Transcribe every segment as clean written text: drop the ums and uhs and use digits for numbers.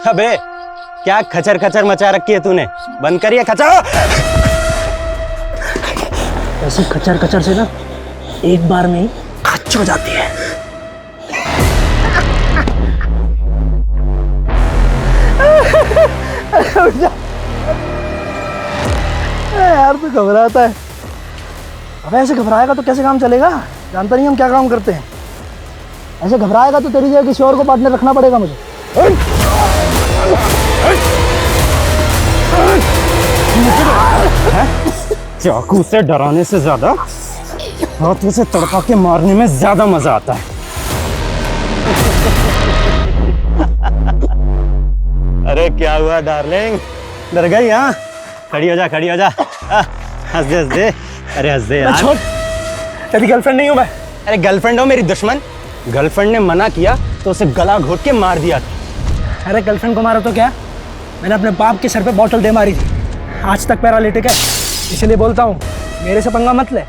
अबे क्या खचर खचर मचा रखी है तूने? बंद करिए खचर। ऐसी खचर खचर से ना एक बार में ही खच हो जाती है। यार तू घबराता है। अब ऐसे घबराएगा तो कैसे काम चलेगा? जानता नहीं हम क्या काम करते हैं। ऐसे घबराएगा तो तेरी जगह किसी और को पार्टनर रखना पड़ेगा मुझे। चाकू से डराने से ज्यादा हाथों से तड़पा के मारने में ज्यादा मजा आता है। अरे क्या हुआ डार्लिंग, डर गई? हाँ खड़ी हो जा, खड़ी हो जा। हंस दे, हंस दे। अरे हंस दे यार। छोड़, तेरी गर्लफ्रेंड नहीं हूं मैं। अरे गर्लफ्रेंड हो मेरी दुश्मन। गर्लफ्रेंड ने मना किया तो उसे गला घोट के मार दिया। अरे गर्लफ्रेंड को मारा तो क्या, मैंने अपने बाप के सर पे बॉटल दे मारी थी। आज तक पैरालिटिक है, इसलिए बोलता हूँ मेरे से पंगा मत ले।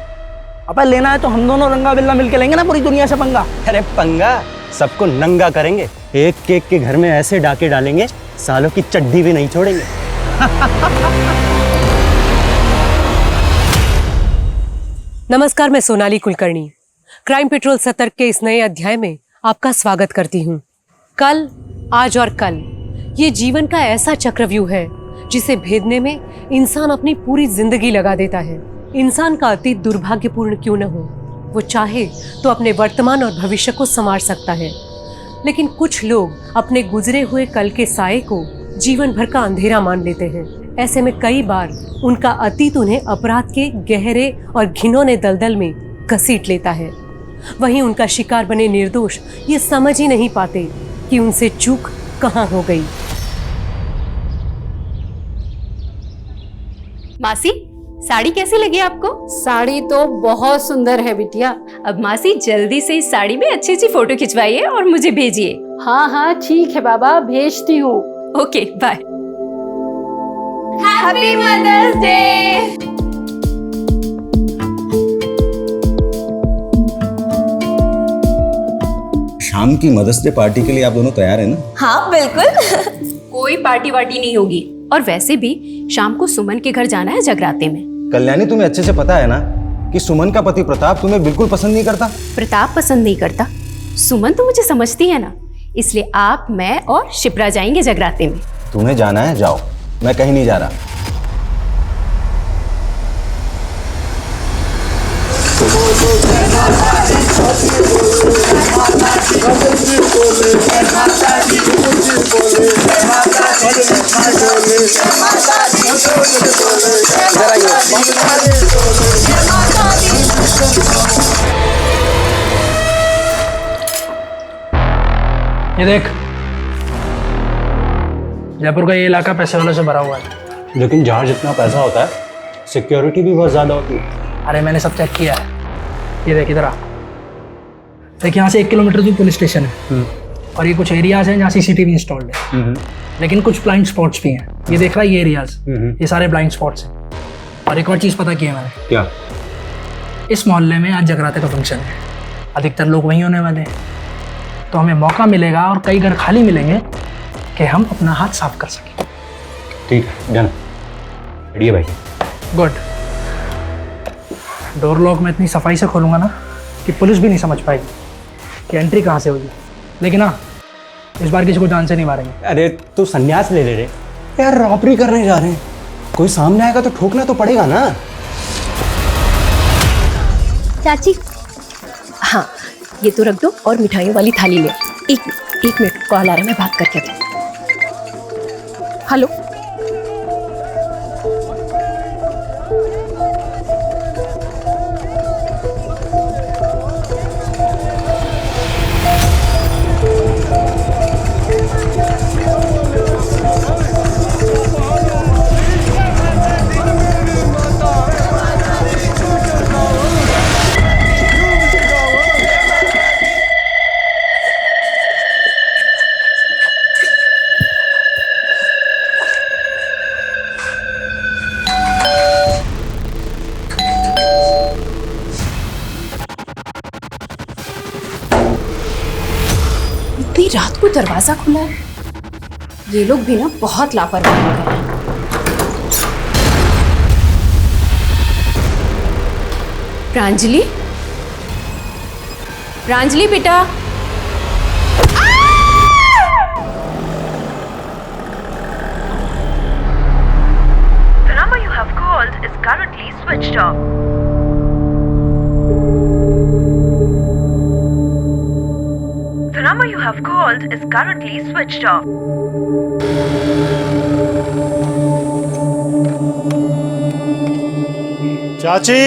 अब लेना है तो हम दोनों रंगा बिल्ला मिलके लेंगे ना पूरी दुनिया से पंगा। अरे पंगा सबको नंगा करेंगे, एक केक के घर में ऐसे डाके डालेंगे सालों की चड्डी भी नहीं छोड़ेंगे। नमस्कार, मैं सोनाली कुलकर्णी क्राइम पेट्रोल सतर्क के इस नए अध्याय में आपका स्वागत करती हूँ। कल, आज और कल ये जीवन का ऐसा चक्रव्यूह है जिसे भेदने में इंसान अपनी पूरी जिंदगी लगा देता है। इंसान का अतीत दुर्भाग्यपूर्ण क्यों न हो, वो चाहे तो अपने वर्तमान और भविष्य को संवार सकता है, लेकिन कुछ लोग अपने गुजरे हुए कल के साये को जीवन भर का अंधेरा मान लेते हैं। ऐसे में कई बार उनका अतीत उन्हें अपराध के गहरे और घिनौने दलदल में घसीट लेता है। वहीं उनका शिकार बने निर्दोष ये समझ ही नहीं पाते कि उनसे चूक कहाँ हो गई। मासी, साड़ी कैसी लगी आपको? साड़ी तो बहुत सुंदर है बिटिया। अब मासी जल्दी से इस साड़ी में अच्छी अच्छी फोटो खिंचवाइए और मुझे भेजिए। हाँ हाँ ठीक है बाबा, भेजती हूँ। Okay bye. Happy Mother's Day. शाम की मदर्स डे पार्टी के लिए आप दोनों तैयार हैं ना? हाँ बिल्कुल। कोई पार्टी वार्टी नहीं होगी, और वैसे भी शाम को सुमन के घर जाना है जगराते में। कल्याणी, तुम्हें अच्छे से पता है ना कि सुमन का पति प्रताप तुम्हें बिल्कुल पसंद नहीं करता। प्रताप पसंद नहीं करता? सुमन तो मुझे समझती है ना, इसलिए आप, मैं और शिप्रा जाएंगे जगराते में। तुम्हें जाना है जाओ, मैं कहीं नहीं जा रहा। ये देख, जयपुर का ये इलाका पैसे वालों से भरा हुआ है। लेकिन जहाँ जितना पैसा होता है सिक्योरिटी भी बहुत ज्यादा होती है। अरे मैंने सब चेक किया है। ये देख इधर आ, देख यहाँ से 1 किलोमीटर दूर पुलिस स्टेशन है, और ये कुछ एरियाज हैं जहाँ सीसीटीवी इंस्टॉल्ड है, लेकिन कुछ ब्लाइंड स्पॉट्स भी हैं। ये देख रहा है, ये एरियाज, ये सारे ब्लाइंड स्पॉट्स हैं। और एक और चीज़ पता की है मैंने। क्या? इस मोहल्ले में आज जगराते का फंक्शन है, अधिकतर लोग वहीं होने वाले हैं, तो हमें मौका मिलेगा और कई घर खाली मिलेंगे कि हम अपना हाथ साफ कर सकें। ठीक है, डन। बढ़िया भाई। गुड। डोर लॉक में इतनी सफाई से खोलूंगा ना कि पुलिस भी नहीं समझ पाएगी कि एंट्री कहाँ से होगी। लेकिन हाँ, इस बार किसी को जान से नहीं मारेंगे। अरे तू संन्यास ले ले रे यार, रॉबरी करने जा रहे हैं, कोई सामने आएगा तो ठोकना तो पड़ेगा ना। चाची, हाँ ये तो रख दो और मिठाइयों वाली थाली ले। एक मिनट, कॉल आ रहा है, मैं बात करके आती हूँ। हेलो, इतनी रात को दरवाजा खुला है, ये लोग भी ना बहुत लापरवाही कर रहे हैं। प्रांजलि, प्रांजलि बेटा, The number you have called is currently switched off. The number you have called is currently switched off. चाची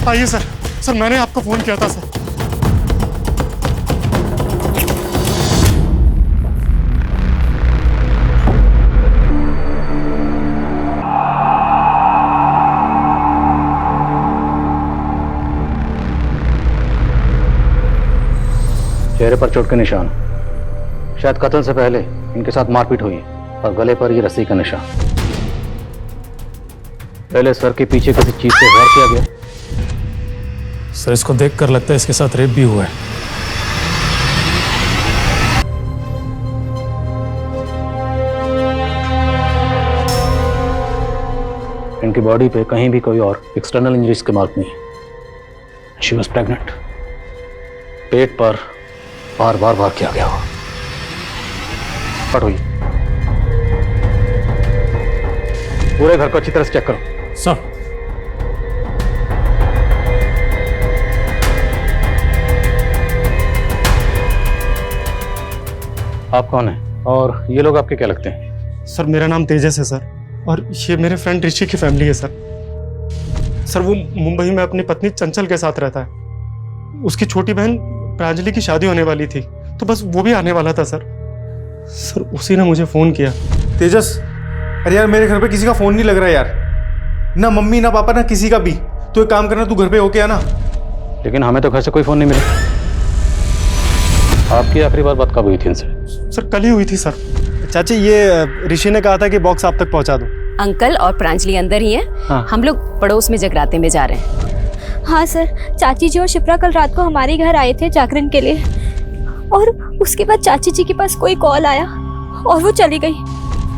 आइए सर। सर मैंने आपको फोन किया था सर। चेहरे पर चोट के निशान, शायद कत्ल से पहले इनके साथ मारपीट हुई है और गले पर ये रस्सी का निशान। पहले सर के पीछे किसी चीज से वार किया गया। सर इसको देखकर लगता है इसके साथ रेप भी हुआ है। इनकी बॉडी पे कहीं भी कोई और एक्सटर्नल इंजरीज के मार्क नहीं है। She was pregnant. पेट पर बार बार वार किया गया हो। कट हुई। पूरे घर को अच्छी तरह से चेक करो। सर आप कौन हैं और ये लोग आपके क्या लगते हैं? सर मेरा नाम तेजस है सर, और ये मेरे फ्रेंड ऋषि की फैमिली है सर। सर वो मुंबई में अपनी पत्नी चंचल के साथ रहता है। उसकी छोटी बहन प्रांजलि की शादी होने वाली थी, तो बस वो भी आने वाला था सर। सर उसी ने मुझे फोन किया। तेजस, अरे यार मेरे घर पे किसी का फोन नहीं लग रहा यार, ना मम्मी ना पापा ना किसी का भी। तो एक काम करना, तू घर पे होके आना। लेकिन हमें तो घर से कोई फोन नहीं मिला। आपकी आखिरी बात कब हुई थी इनसे? सर कल ही हुई थी सर। चाची ये ऋषि ने कहा था कि बॉक्स आप तक पहुंचा दो। अंकल और प्रांजलि अंदर ही है। हाँ। हम लोग पड़ोस में जगराते में जा रहे हैं। हाँ सर, चाची जी और शिप्रा कल रात को हमारे घर आए थे जागरण के लिए, और उसके बाद चाची जी के पास कोई कॉल आया और वो चली गई।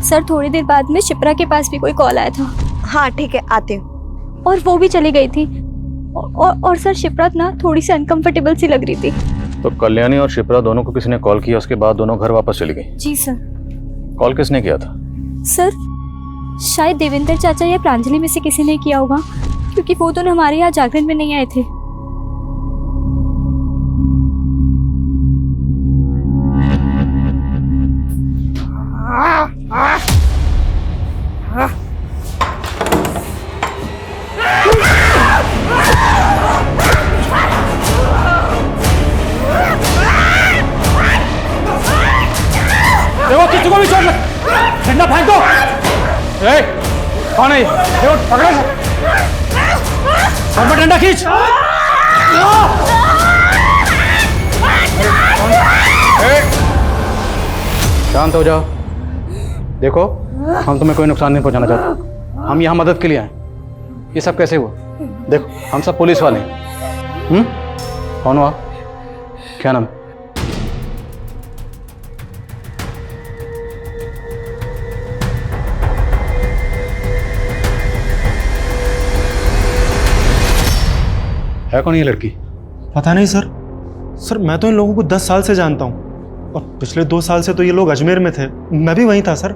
सर थोड़ी देर बाद में शिप्रा के पास भी कोई कॉल आया था। हाँ ठीक है, आते हूँ। और वो भी चली गई थी। और सर शिप्रा ना थोड़ी सी अनकंफर्टेबल सी लग रही थी। तो कल्याणी और शिप्रा दोनों को किसी ने कॉल किया, उसके बाद दोनों घर वापस चली गई? जी सर। कॉल किसने किया था? सर शायद देवेंद्र चाचा या प्रांजलि में से किसी ने किया होगा, क्योंकि वो दोनों हमारे यहाँ जागरण में नहीं आए थे। देखो किसी को भी चोट लग, डंडा फेंक दो। ए, कौन है ये? देखो पकड़ो सर में डंडा खींच। शांत हो जाओ। देखो हम तुम्हें कोई नुकसान नहीं पहुंचाना चाहते, हम यहाँ मदद के लिए आए। ये सब कैसे हुआ? देखो हम सब पुलिस वाले हैं। कौन हो आप? क्या नाम? है कौन ये लड़की? पता नहीं सर। सर मैं तो इन लोगों को 10 साल से जानता हूँ, और पिछले 2 साल से तो ये लोग अजमेर में थे। मैं भी वहीं था सर।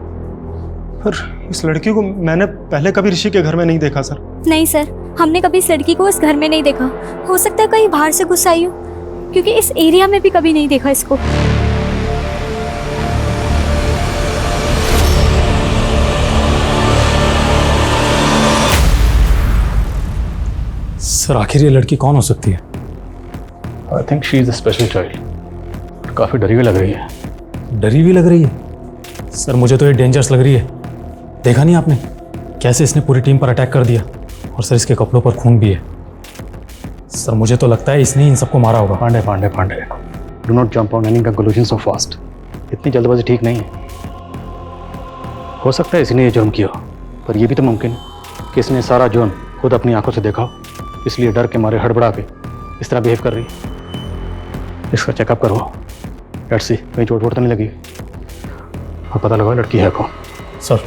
पर इस लड़की को मैंने पहले कभी ऋषि के घर में नहीं देखा सर। नहीं सर, हमने कभी इस लड़की को इस घर में नहीं देखा। हो सकता है कहीं बाहर से घुस आई हो, क्योंकि इस एरिया में भी कभी नहीं देखा इसको। सर आखिर ये लड़की कौन हो सकती है? I think she is a special child. काफी डरी हुई लग रही है। डरी हुई लग रही है? सर मुझे तो ये डेंजरस लग रही है। देखा नहीं आपने कैसे इसने पूरी टीम पर अटैक कर दिया, और सर इसके कपड़ों पर खून भी है। सर मुझे तो लगता है इसने इन सबको मारा होगा। Pandey Pandey Pandey, do not jump on any conclusion so fast. इतनी जल्दबाजी ठीक नहीं है। हो सकता है इसने ये जुर्म किया, पर यह भी तो मुमकिन है कि इसने सारा जोन खुद अपनी आंखों से देखा हो, इसलिए डर के मारे हड़बड़ा के इस तरह बिहेव कर रही है। इसका चेकअप करवाओ, लेट्स सी कहीं चोट वोट तो नहीं लगी, और पता लगाओ लड़की है कौन। सर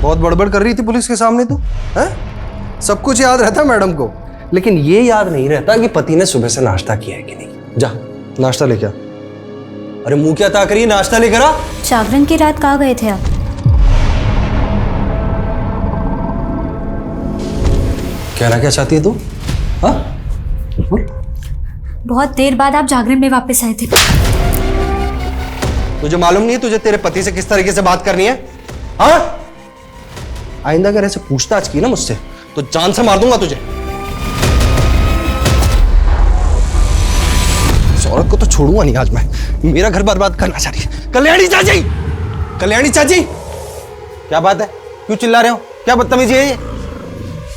बहुत बड़बड़ कर रही थी पुलिस के सामने तू, हैं? सब कुछ याद रहता मैडम को, लेकिन ये याद नहीं रहता कि पति ने सुबह से नाश्ता किया है कि नहीं। जा नाश्ता लेके आ। अरे मुंह क्या ताक रही है, नाश्ता लेकर आ। जागरण की रात कहाँ गए थे आप? कहना क्या चाहती है तू? हाँ? बहुत देर बाद आप जागरण में वापस आए थे। तुझे मालूम नहीं है तुझे तेरे पति से किस तरीके से बात करनी है? हाँ? आइंदा अगर ऐसे पूछताछ की ना मुझसे तो जान से मार दूंगा तुझे। इस औरत को तो छोड़ूंगा नहीं आज मैं। मेरा घर बर्बाद करना चाह रही है। कल्याणी चाची, कल्याणी चाची, क्या बात है? क्यों चिल्ला रहे हो? क्या बदतमीजी है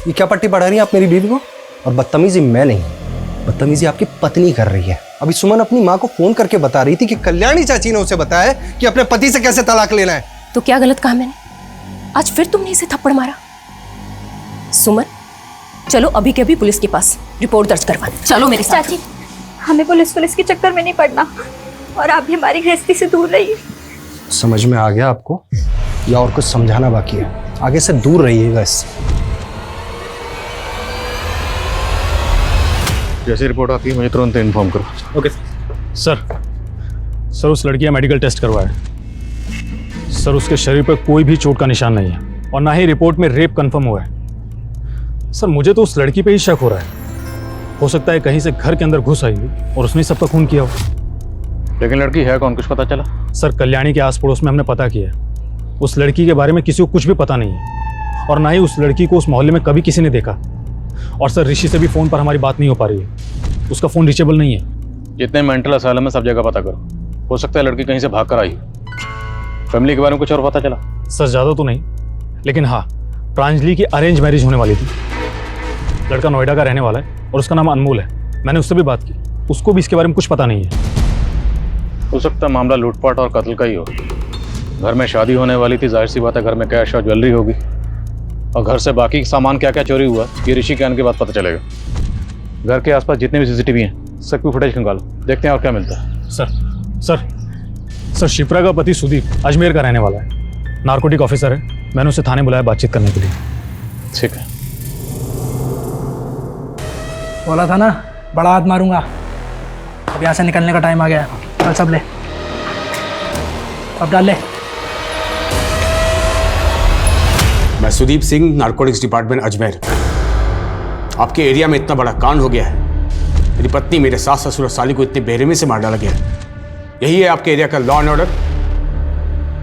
ये क्या पट्टी पढ़ा रही है आप मेरी बीवी को? और बदतमीजी मैं नहीं, बदतमीजी आपकी पत्नी कर रही है। अभी सुमन अपनी माँ को फोन करके बता रही थी कि कल्याणी चाची ने उसे बताया कि अपने पति से कैसे तलाक लेना है। तो क्या गलत कहा मैंने? आज फिर तुमने इसे थप्पड़ मारा। सुमन, चलो अभी के अभी पुलिस के पास रिपोर्ट दर्ज करवाने। चलो मेरे साथ। चाची, हमें पुलिस के चक्कर में नहीं पड़ना, और आप भी हमारी गृहस्थी से दूर रहिए। समझ में आ गया आपको, या और कुछ समझाना बाकी है? आगे से दूर रहिएगा इससे। जैसे रिपोर्ट आती है मुझे तुरंत इन्फॉर्म करो। ओके सर, उस लड़की का मेडिकल टेस्ट करवाया है सर। उसके शरीर पर कोई भी चोट का निशान नहीं है, और ना ही रिपोर्ट में रेप कंफर्म हुआ है सर। मुझे तो उस लड़की पे ही शक हो रहा है। हो सकता है कहीं से घर के अंदर घुस आई हो और उसने सबका खून किया हो। लेकिन लड़की है कौन, कुछ पता चला? सर कल्याणी के आस पड़ोस में हमने पता किया है। उस लड़की के बारे में किसी को कुछ भी पता नहीं है, और ना ही उस लड़की को उस मोहल्ले में कभी किसी ने देखा। और सर ऋषि से भी फ़ोन पर हमारी बात नहीं हो पा रही है, उसका फ़ोन रीचेबल नहीं है। जितने मेंटल असाइलम है सब जगह पता करो, हो सकता है लड़की कहीं से भाग कर आई हो। फैमिली के बारे में कुछ और पता चला? सर ज़्यादा तो नहीं, लेकिन हाँ, प्रांजलि की अरेंज मैरिज होने वाली थी। लड़का नोएडा का रहने वाला है और उसका नाम अनमोल है। मैंने उससे भी बात की, उसको भी इसके बारे में कुछ पता नहीं है। हो सकता है मामला लूटपाट और कत्ल का ही हो। घर में शादी होने वाली थी, जाहिर सी बात है घर में कैश और ज्वेलरी होगी, और घर से बाकी सामान क्या क्या चोरी हुआ ये ऋषि के आने के बाद पता चलेगा। घर के आसपास जितने भी सीसीटीवी हैं सबकी फुटेज निकालो, देखते हैं और क्या मिलता है। सर शिप्रा का पति सुदीप अजमेर का रहने वाला है, नार्कोटिक ऑफिसर है। मैंने उसे थाने बुलाया बातचीत करने के लिए। ठीक है। बोला था ना बड़ा हाथ मारूंगा। अब यहाँ से निकलने का टाइम आ गया। चल सब ले, अब डाल ले। मैं सुदीप सिंह, नार्कोटिक्स डिपार्टमेंट अजमेर। आपके एरिया में इतना बड़ा कांड हो गया है, मेरी पत्नी, मेरे सास, ससुर और साली को इतने बेरहमी से मार डाला गया है। यही है आपके एरिया का लॉ एंड ऑर्डर?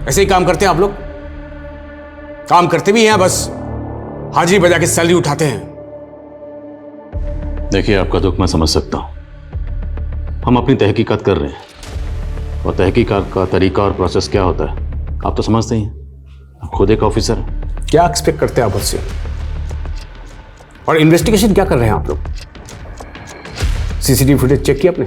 ऐसे ही काम करते हैं आप लोग? काम करते भी हैं, बस हाजिरी बजा के सैलरी उठाते हैं। देखिए आपका दुख मैं समझ सकता हूँ। हम अपनी तहकीकात कर रहे हैं, और तहकीकात का तरीका और प्रोसेस क्या होता है आप तो समझते ही हैं। आप खुद एक ऑफिसर हैं। क्या एक्सपेक्ट करते हैं आप उससे? और इन्वेस्टिगेशन क्या कर रहे हैं आप लोग? सीसीटीवी फुटेज चेक की आपने?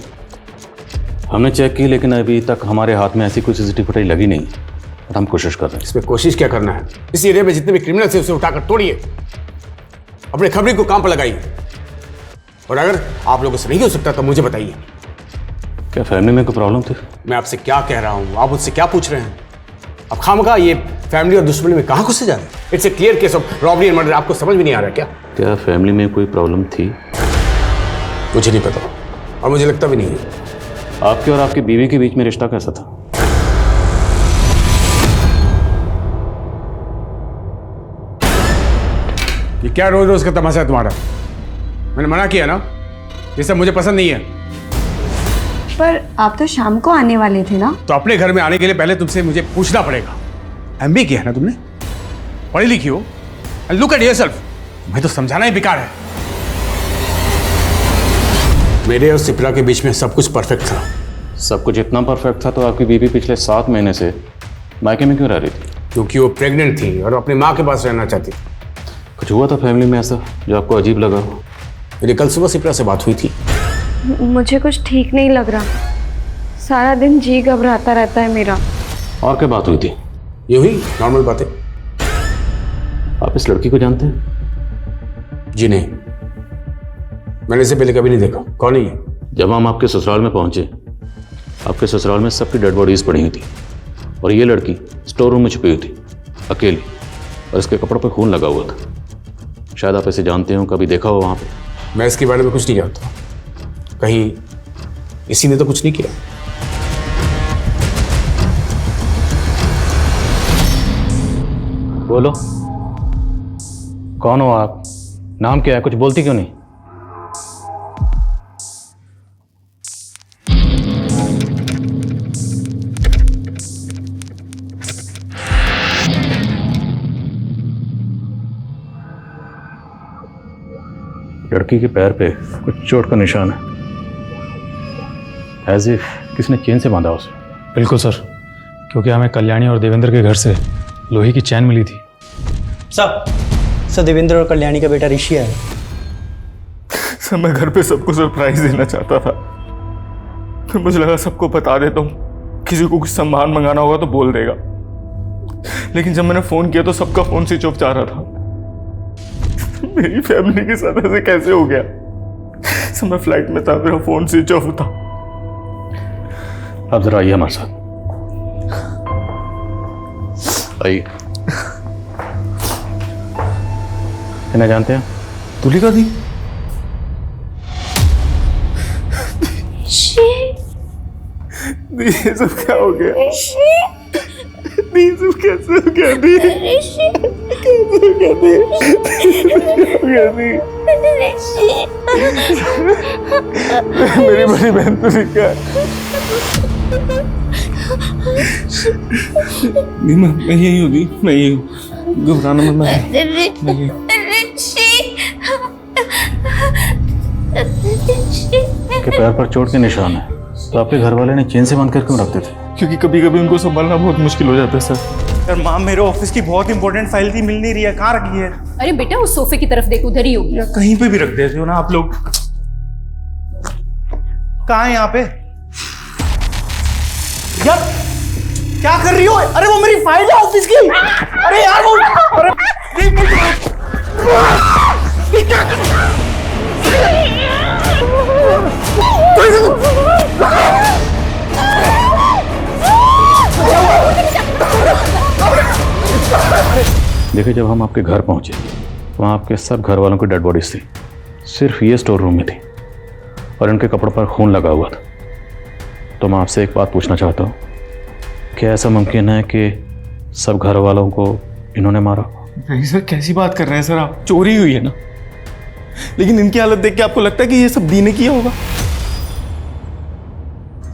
हमने चेक की, लेकिन अभी तक हमारे हाथ में ऐसी कोई सीसीटीवी फुटेज लगी नहीं, और हम कोशिश कर रहे हैं। इसमें कोशिश क्या करना है? इस एरिया में जितने भी क्रिमिनल थे उसे उठाकर तोड़िए, अपने खबरी को काम पर लगाइए, और अगर आप लोगों से नहीं हो सकता तो मुझे बताइए। क्या फैमिली में कोई प्रॉब्लम थी? मैं आपसे क्या कह रहा हूँ, आप मुझसे क्या पूछ रहे हैं? अब खामखा ये फैमिली और दुश्मनी में कहाँ घुसे जा रहे हैं? It's a clear case of robbery and murder. आपको समझ भी नहीं आ रहा क्या? क्या फैमिली में कोई प्रॉब्लम थी? मुझे नहीं पता, और मुझे लगता भी नहीं है। आपके और आपकी बीवी के बीच में रिश्ता कैसा था? ये क्या रोज रोज का तमाशा है तुम्हारा? मैंने मना किया ना, ये सब मुझे पसंद नहीं है। पर आप तो शाम को आने वाले थे ना? तो अपने घर में आने के लिए पहले तुमसे मुझे पूछना पड़ेगा। MBA किया है ना तुमने, पढ़ी लिखी हो, एंड लुक एट योरसेल्फ। मैं तो समझाना ही बेकार है। मेरे और सिप्रा के बीच में सब कुछ परफेक्ट था। सब कुछ इतना परफेक्ट था तो आपकी बीवी पिछले 7 महीने से मायके में क्यों रह रही थी? क्योंकि वो प्रेग्नेंट थी और अपनी माँ के पास रहना चाहती। कुछ हुआ था फैमिली में ऐसा जो आपको अजीब लगा हो? मेरी कल सुबह सिप्रा से बात हुई थी। मुझे कुछ ठीक नहीं लग रहा, सारा दिन जी घबराता रहता है मेरा। और क्या बात हुई थी? ये हुई नॉर्मल बातें। आप इस लड़की को जानते हैं? जी नहीं, मैंने इसे पहले कभी नहीं देखा। कौन है ये? जब हम आपके ससुराल में पहुंचे, आपके ससुराल में सबकी डेड बॉडीज पड़ी हुई थी और ये लड़की स्टोर रूम में छुपी हुई थी अकेली, और इसके कपड़ों पर खून लगा हुआ था। शायद आप इसे जानते हो, कभी देखा हो वहां पे। मैं इसके बारे में कुछ नहीं जानता। कहीं इसी ने तो कुछ नहीं किया। बोलो, कौन हो आप? नाम क्या है? कुछ बोलती क्यों नहीं? लड़की के पैर पे कुछ चोट का निशान है, एज इफ किसने चेन से बांधा उसे। बिल्कुल सर, क्योंकि हमें कल्याणी और देवेंद्र के घर से लोहे की चैन मिली थी। सर देवेंद्र और कल्याणी का बेटा ऋषि है। सर मैं घर पे सबको सरप्राइज देना चाहता था, फिर मुझे लगा सबको बता देता हूँ, किसी को कुछ सामान मंगाना होगा तो बोल देगा। लेकिन जब मैंने फोन किया तो सबका फोन स्विच ऑफ जा रहा था। मेरी फैमिली के साथ ऐसे कैसे हो गया? सर मैं फ्लाइट में था, मेरा फोन स्विच ऑफ था। आप जरा आइए हमारे साथ, आइए। इन्हें जानते हैं? तुलिका दी? ये सब क्या हो गया? दी सब कैसे हो गया? दी कैसे हो गया? दी मेरी बड़ी बहन तुलिका। दी मैं यही हूँ, दी मैं यही हूँ, घबराना मत। मैं के पैर पर चोट के निशान है, तो आपके घर वाले ने चेन से बांध कर क्यों रखते थे? क्योंकि कभी कभी उनको संभालना बहुत मुश्किल हो जाता है सर। यार माँ, मेरे ऑफिस की बहुत इंपॉर्टेंट फाइल थी, मिल नहीं रही है, कहाँ रखी है? अरे बेटा उस सोफे की तरफ देख, उधर ही होगी। या कहीं पे भी रख देते हो ना आप लोग। कहाँ है यहाँ पे? यार क्या कर रही हो? अरे वो मेरी फाइल है ऑफिस की। अरे यार वो, देखिए, जब हम आपके घर पहुंचे वहाँ आपके सब घर वालों की डेड बॉडीज थी, सिर्फ ये स्टोर रूम में थी और इनके कपड़ों पर खून लगा हुआ था। तो मैं आपसे एक बात पूछना चाहता हूँ, क्या ऐसा मुमकिन है कि सब घर वालों को इन्होंने मारा? नहीं सर, कैसी बात कर रहे हैं सर आप? चोरी हुई है ना, लेकिन इनकी हालत देख के आपको लगता है कि ये सब दी ने किया होगा?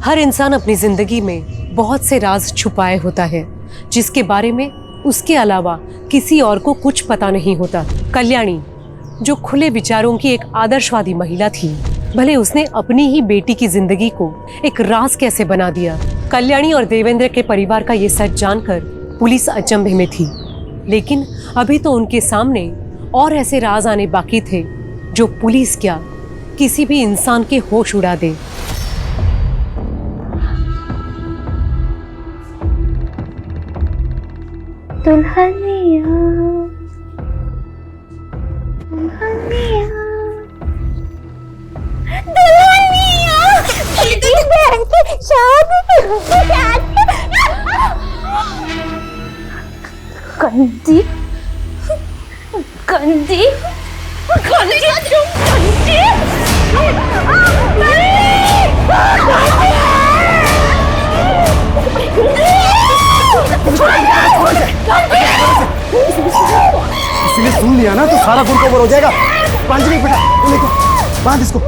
हर इंसान अपनी जिंदगी में बहुत से राज छुपाए होता है, जिसके बारे में उसके अलावा किसी और को कुछ पता नहीं होता। कल्याणी, जो खुले विचारों की एक आदर्शवादी महिला थी, भले उसने अपनी ही बेटी की जिंदगी को एक राज कैसे बना दिया। कल्याणी और देवेंद्र के परिवार का ये सच जानकर पुलिस अचंभे में थी, लेकिन अभी तो उनके सामने और ऐसे राज आने बाकी थे जो पुलिस क्या, किसी भी इंसान के होश उड़ा दे। दुल्हनिया दुल्हनिया दुल्हनिया मेरी बहन की शादी गंदी गंदी गंदी किसी ने सुन लिया ना तो सारा गुण कवर हो जाएगा। प्रांजलि बेटा, देखो, बांध इसको।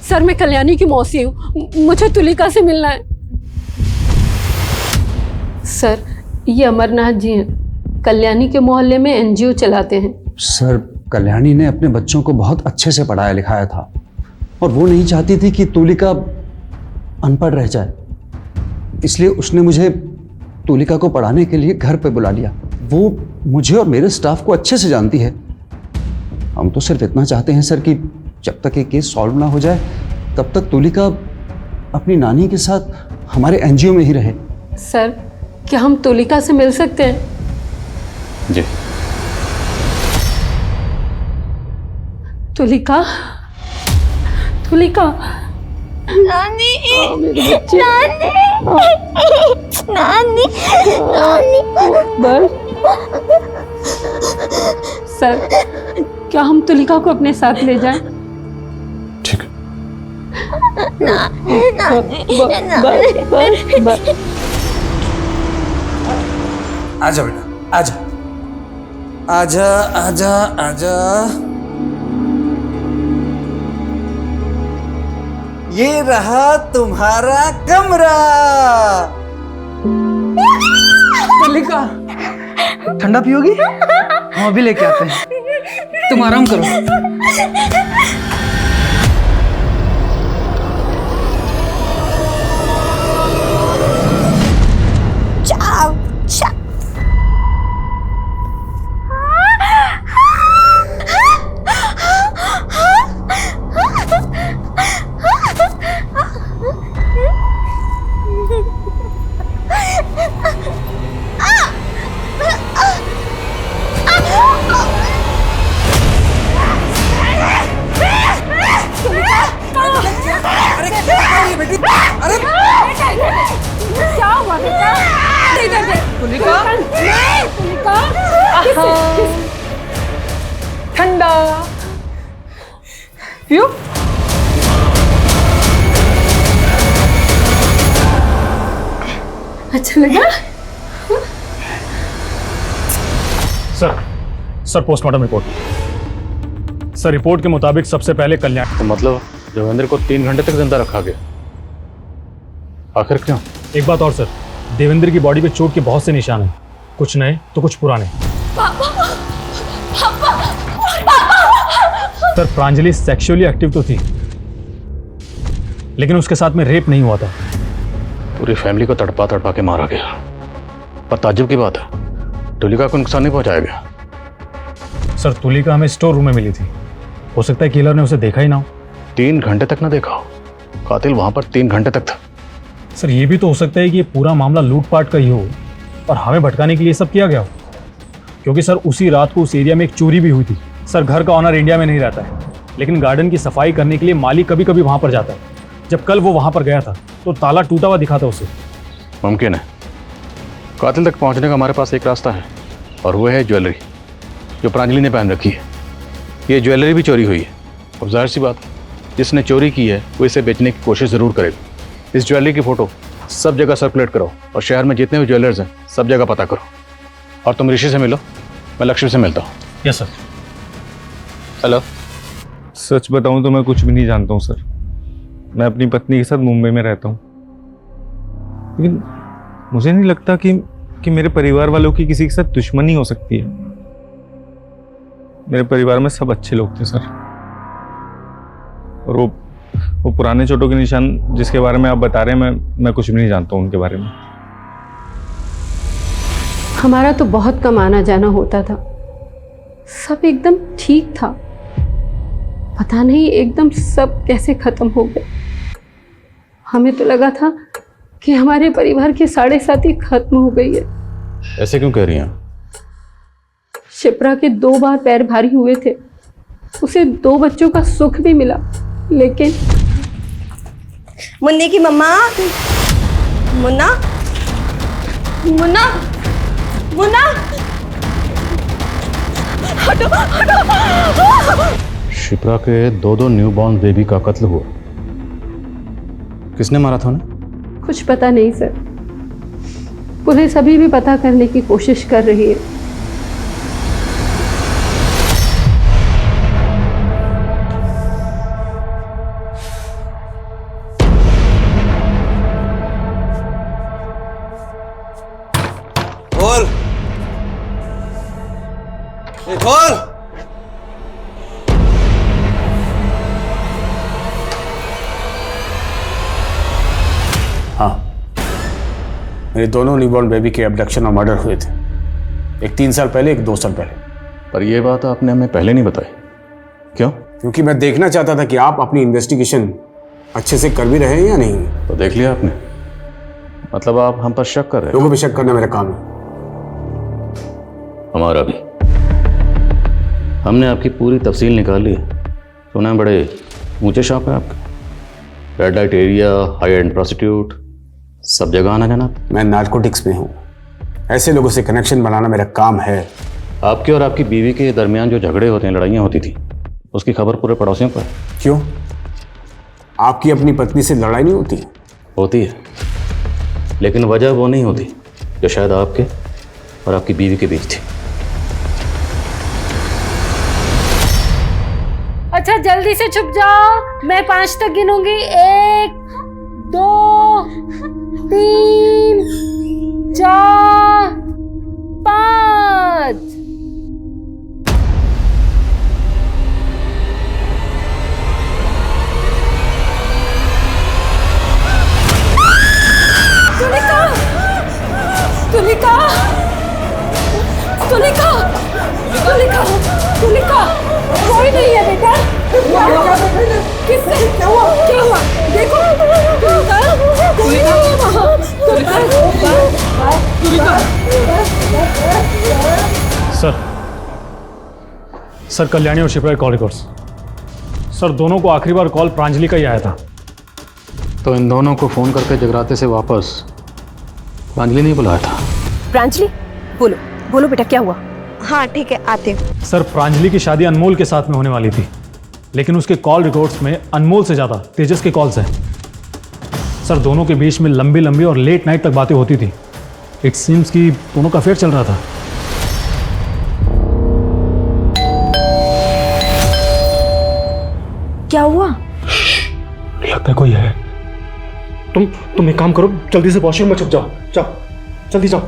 सर मैं कल्याणी की मौसी हूँ, मुझे तुलिका से मिलना है। सर ये अमरनाथ जी हैं, कल्याणी के मोहल्ले में एनजीओ चलाते हैं। सर, कल्याणी ने अपने बच्चों को बहुत अच्छे से पढ़ाया लिखाया था और वो नहीं चाहती थी कि तुलिका अनपढ़ रह जाए, इसलिए उसने मुझे तुलिका को पढ़ाने के लिए घर पे बुला लिया। वो मुझे और मेरे स्टाफ को अच्छे से जानती है। हम तो सिर्फ इतना चाहते हैं सर कि जब तक ये केस सॉल्व ना हो जाए तब तक तुलिका अपनी नानी के साथ हमारे एनजीओ में ही रहे। सर, क्या हम तुलिका से मिल सकते हैं? जी। तुलिका, तुलिका। नानी, नानी, नानी, नानी। बस। सर, क्या हम तुलिका को अपने साथ ले जाएं? ठीक। आजा बेटा, आजा आजा आजा आजा। ये रहा तुम्हारा कमरा। तुलिका, ठंडा पियोगी? हम अभी लेके आते हैं, तुम आराम करो। चाव, चाव। क्या हुआ बेटा? तुलिका, तुलिका, ठंडा पियो। अच्छा लगा? Sir postmortem report. Sir, report के मुताबिक सबसे पहले कल्याण। तो मतलब देवेंद्र को 3 घंटे तक जिंदा रखा गया, आखिर क्यों? एक बात और सर, देवेंद्र की बॉडी पे चोट के बहुत से निशान हैं, कुछ नए तो कुछ पुराने। सर, प्रांजलि सेक्सुअली एक्टिव तो थी, लेकिन उसके साथ में रेप नहीं हुआ था। पूरी फैमिली को तड़पा तड़पा के मारा गया। पर ताज्जुब की बात है, तुलिका को नुकसान नहीं पहुंचाया गया। सर, तुलिका हमें स्टोर रूम में मिली थी, हो सकता है किलर ने उसे देखा ही ना हो। 3 घंटे तक ना देखा हो, कातिल वहां पर 3 घंटे तक था। सर, ये भी तो हो सकता है कि ये पूरा मामला लूटपाट का ही हो और हमें भटकाने के लिए सब किया गया हो, क्योंकि सर उसी रात को उस एरिया में एक चोरी भी हुई थी। सर, घर का ऑनर इंडिया में नहीं रहता है, लेकिन गार्डन की सफाई करने के लिए माली कभी कभी वहां पर जाता है। जब कल वो वहां पर गया था तो ताला टूटा हुआ दिखा था उसे। मुमकिन है। कातिल तक पहुंचने का हमारे पास एक रास्ता है, और वो है ज्वेलरी जो प्रांजलि ने पहन रखी है। ये ज्वेलरी भी चोरी हुई है। अब जाहिर सी बात, जिसने चोरी की है वो इसे बेचने की कोशिश ज़रूर करेगा। इस ज्वेलरी की फ़ोटो सब जगह सर्कुलेट करो और शहर में जितने भी ज्वेलर्स हैं सब जगह पता करो। और तुम ऋषि से मिलो, मैं लक्ष्मी से मिलता हूँ। Yes sir. हेलो। सच बताऊं तो मैं कुछ भी नहीं जानता हूँ सर। मैं अपनी पत्नी के साथ मुंबई में रहता हूँ, लेकिन मुझे नहीं लगता कि मेरे परिवार वालों की किसी के साथ दुश्मनी हो सकती है। मेरे परिवार में सब अच्छे लोग थे सर, और वो पुराने चोटों के निशान जिसके बारे में आप बता रहे हैं, मैं कुछ भी नहीं जानता हूँ उनके बारे में। हमारा तो बहुत कम आना जाना होता था, सब एकदम ठीक था। पता नहीं एकदम सब कैसे खत्म हो गए। हमें तो लगा था कि हमारे परिवार की 7.5 खत्म हो गई है। ऐसे क्यों कह रही हैं? शिप्रा के 2 बार पैर भारी हुए थे, उसे 2 बच्चों का सुख भी मिला, लेकिन मुन्ने की मम्मा, मुन्ना, मुन्ना, मुन्ना, हटो, हटो। शिप्रा के 2 न्यूबॉर्न बेबी का कत्ल हुआ। किसने मारा था उन्हें? कुछ पता नहीं सर, पुलिस अभी भी पता करने की कोशिश कर रही है। बोल, खोल। हाँ, मेरे दोनों न्यूबॉर्न बेबी के अबडक्शन और मर्डर हुए थे। एक 3 साल पहले, एक 2 साल पहले। पर यह बात आपने हमें पहले नहीं बताई, क्यों? क्योंकि मैं देखना चाहता था कि आप अपनी इन्वेस्टिगेशन अच्छे से कर भी रहे हैं या नहीं। तो देख लिया आपने, मतलब आप हम पर शक कर रहे हैं? लोगों पे शक करना मेरा काम है। हमारा भी। हमने आपकी पूरी तफसील निकाल ली है। सुना है बड़े ऊंचे शौक है आपके, red light area, high and prostitute, सब जगह आना जाना। मैं नार्कोटिक्स में हूँ, ऐसे लोगों से कनेक्शन बनाना मेरा काम है। आपके और आपकी बीवी के दरमियान जो झगड़े होते हैं, लड़ाइयाँ होती थी, उसकी खबर पूरे पड़ोसियों को है। क्यों? आपकी अपनी पत्नी से लड़ाई नहीं होती? होती है, लेकिन वजह वो नहीं होती जो शायद आपके और आपकी बीवी के बीच थी। अच्छा जल्दी से छुप जाओ, मैं 5 तक गिनूंगी। 1 2 3 4 5। तुलिका, तुलिका, तुलिका, तुलिका, कोई नहीं है बेटा। किससे? क्या हुआ? क्या हुआ? देखो, कोई नहीं है वहाँ। सर कल्याणी और शिप्रा के कॉल रिकॉर्ड्स। सर दोनों को आखिरी बार कॉल प्रांजलि का ही आया था। तो इन दोनों को फोन करके जगराते से वापस प्रांजलि नहीं बुलाया था? प्रांजलि, बोलो बोलो बेटा, क्या हुआ? हाँ ठीक है, आते हूँ। सर प्रांजलि की शादी अनमोल के साथ में होने वाली थी, लेकिन उसके कॉल रिकॉर्ड्स में अनमोल से ज़्यादा तेजस के कॉल्स हैं। सर दोनों के बीच में लंबी लंबी और लेट नाइट तक बातें होती थी। इट सीम्स कि दोनों का अफेयर चल रहा था। क्या हुआ? लगता है कोई है। तुम एक काम करो, जल्दी से वॉशरूम में छुप जाओ। जाओ, जल्दी जाओ।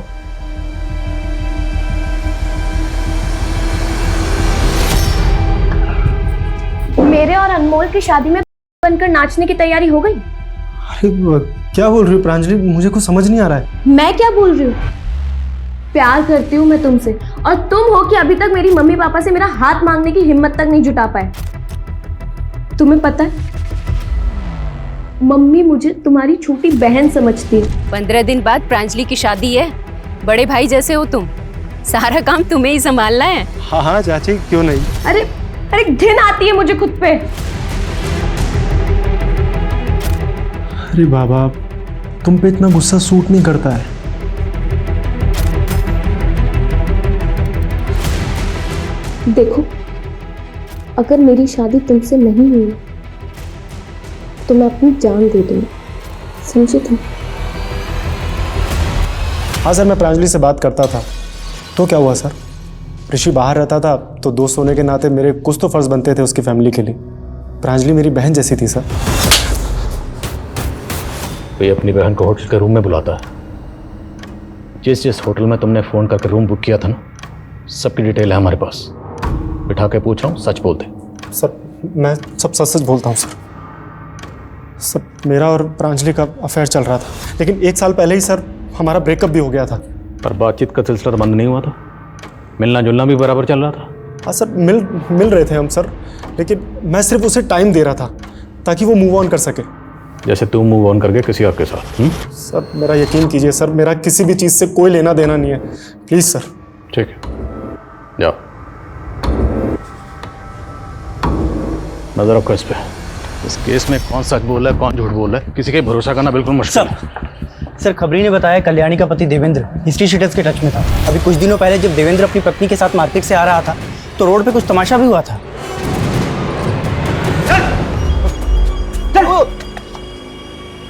मेरे और अनमोल की शादी में बनकर नाचने की तैयारी हो गई? अरे क्या बोल रही हो प्रांजलि? मुझे कुछ समझ नहीं आ रहा है। मैं क्या बोल रही हूँ? प्यार करती हूँ मैं तुमसे, और तुम हो कि अभी तक मेरी मम्मी पापा से मेरा हाथ मांगने की हिम्मत तक नहीं जुटा पाए। तुम्हें पता है, मम्मी मुझे तुम्हारी छोटी बहन समझती है। 15 दिन बाद प्रांजलि की शादी है, बड़े भाई जैसे हो तुम, सारा काम तुम्हें ही संभालना है। हाँ हाँ चाची, क्यों नहीं। अरे अरे घिन आती है मुझे खुद पे। अरे बाबा, तुम पे इतना गुस्सा सूट नहीं करता है। देखो, अगर मेरी शादी तुमसे नहीं हुई तो मैं अपनी जान दे दूंगी, समझे तुम? हाँ सर, मैं प्रांजलि से बात करता था। तो क्या हुआ सर? ऋषि बाहर रहता था तो दोस्त होने के नाते मेरे कुछ तो फर्ज बनते थे उसकी फैमिली के लिए। प्रांजलि मेरी बहन जैसी थी सर। कोई अपनी बहन को होटल के रूम में बुलाता है। जिस जिस होटल में तुमने फ़ोन करके रूम बुक किया था ना, सबकी डिटेल है हमारे पास। बिठा के पूछ रहा हूँ, सच बोलते। सर मैं सब सच सच बोलता हूँ सर। सर मेरा और प्रांजलि का अफेयर चल रहा था, लेकिन 1 साल पहले ही सर हमारा ब्रेकअप भी हो गया था। पर बातचीत का सिलसिला बंद नहीं हुआ था, मिलना जुलना भी बराबर चल रहा था। हाँ सर, मिल रहे थे हम सर, लेकिन मैं सिर्फ उसे टाइम दे रहा था ताकि वो मूव ऑन कर सके। जैसे तुम मूव ऑन करके किसी और के साथ। सर मेरा यकीन कीजिए सर, मेरा किसी भी चीज़ से कोई लेना देना नहीं है, प्लीज़ सर। ठीक है, जाओ, नजर रखो इस पे। इस केस में कौन सच बोल रहा है, कौन झूठ बोल रहा है, किसी के भरोसा करना बिल्कुल मुश्किल है। सर खबरी ने बताया कल्याणी का पति देवेंद्र हिस्ट्री शीटर्स के टच में था। अभी कुछ दिनों पहले जब देवेंद्र अपनी पत्नी के साथ मार्केट से आ रहा था तो रोड पे कुछ तमाशा भी हुआ था।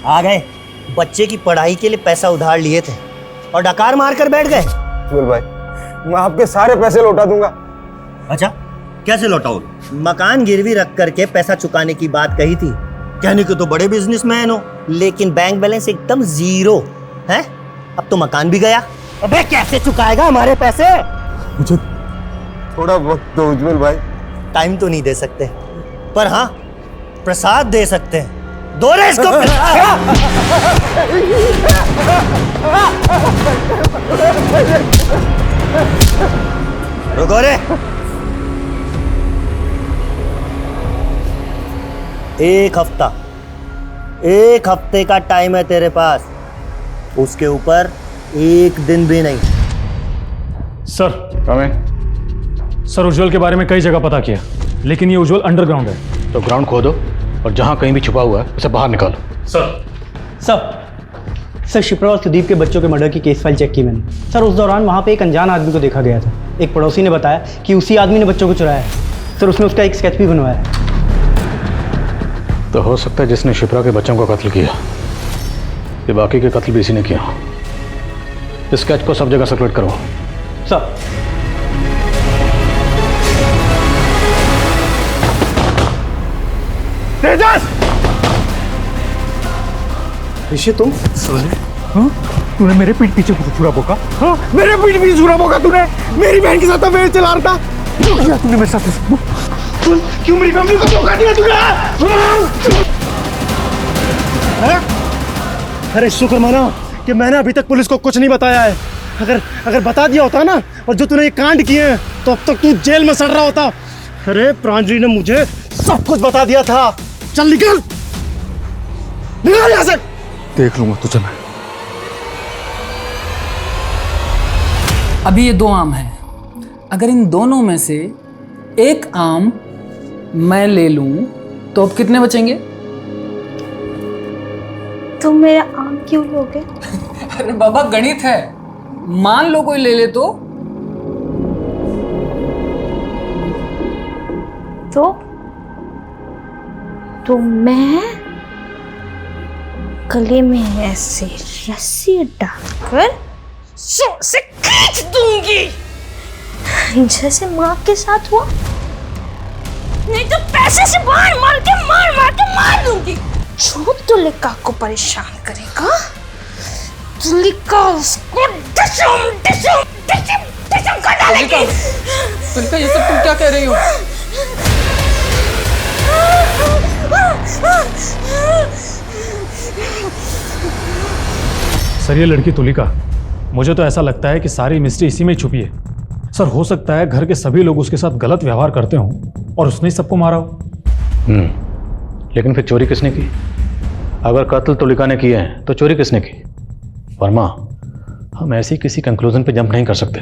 आ गए, बच्चे की पढ़ाई के लिए पैसा उधार लिए थे और डकार मार कर बैठ गए। बोल भाई, मैं आपके सारे पैसे लौटा दूंगा। अच्छा, कैसे लौटाओ? मकान गिरवी रख करके पैसा चुकाने की बात कही थी। कहने को तो बड़े बिजनेसमैन हो, लेकिन बैंक बैलेंस एकदम जीरो है। अब तो मकान भी गया। अबे कैसे चुकाएगा हमारे पैसे? थोड़ा वक्त दो उज्जवल भाई। टाइम तो नहीं दे सकते, पर हाँ प्रसाद दे सकते हैं। दो रे इसको रुको रे। एक हफ्ते का टाइम है तेरे पास, उसके ऊपर एक दिन भी नहीं। सर उज्जवल के बारे में कई जगह पता किया, लेकिन ये उज्जवल अंडरग्राउंड है। तो ग्राउंड खोदो और जहां कहीं भी छुपा हुआ है उसे बाहर निकालो। सर शिप्रा और सुदीप के बच्चों के मर्डर की केस फाइल चेक की मैंने। सर उस दौरान वहाँ पे एक अनजान आदमी को देखा गया था। एक पड़ोसी ने बताया कि उसी आदमी ने बच्चों को चुराया है। सर उसने उसका एक स्केच भी बनवाया है। तो हो सकता है जिसने शिप्रा के बच्चों को कत्ल किया, ये बाकी के कत्ल भी इसी ने किया। इस स्केच को सब जगह सर्कुलेट करो। सर तेजस! ऋषि तुम? तूने मेरे पीठ पीछे छुरा बोका? हाँ? मेरे पीठ पीछे छुरा बोका तूने? मेरी बहन के साथ अफेयर चला रहा था? क्यों किया तूने मेरे साथ? क्यों मेरी फैमिली को धोखा दिया तूने? अरे शुक्र माना कि मैंने अभी तक पुलिस को कुछ नहीं बताया है। अगर बता दिया होता ना, और जो तूने ये कांड किए हैं, तो अब तक तू जेल में सड़ रहा होता। अरे प्रांजलि ने मुझे सब कुछ बता दिया था। चल निकल यहाँ से। देख लूंगा तुझे मैं। अभी ये 2 आम हैं। अगर इन दोनों में से एक आम मैं ले लूं तो अब कितने बचेंगे? तुम मेरा आम क्यों लोगे? अरे बाबा गणित है, मान लो कोई ले ले तो मैं गले में ऐसे रस्सी डालकर जोर से खींच दूंगी, जैसे माँ के साथ हुआ। नहीं तो पैसे से मार के मार दूंगी। जो तुलिका को परेशान करेगा, तुलिका उसको डिशम कर डालेगी। तुलिका ये सब तुम क्या कह रही हो? सर ये लड़की तुलिका, मुझे तो ऐसा लगता है कि सारी मिस्ट्री इसी में छुपी है। सर हो सकता है घर के सभी लोग उसके साथ गलत व्यवहार करते हों और उसने ही सबको मारा हो। लेकिन फिर चोरी किसने की? अगर कत्ल तुलिका ने किए हैं तो चोरी किसने की? वर्मा, हम ऐसी किसी कंक्लूजन पे जंप नहीं कर सकते।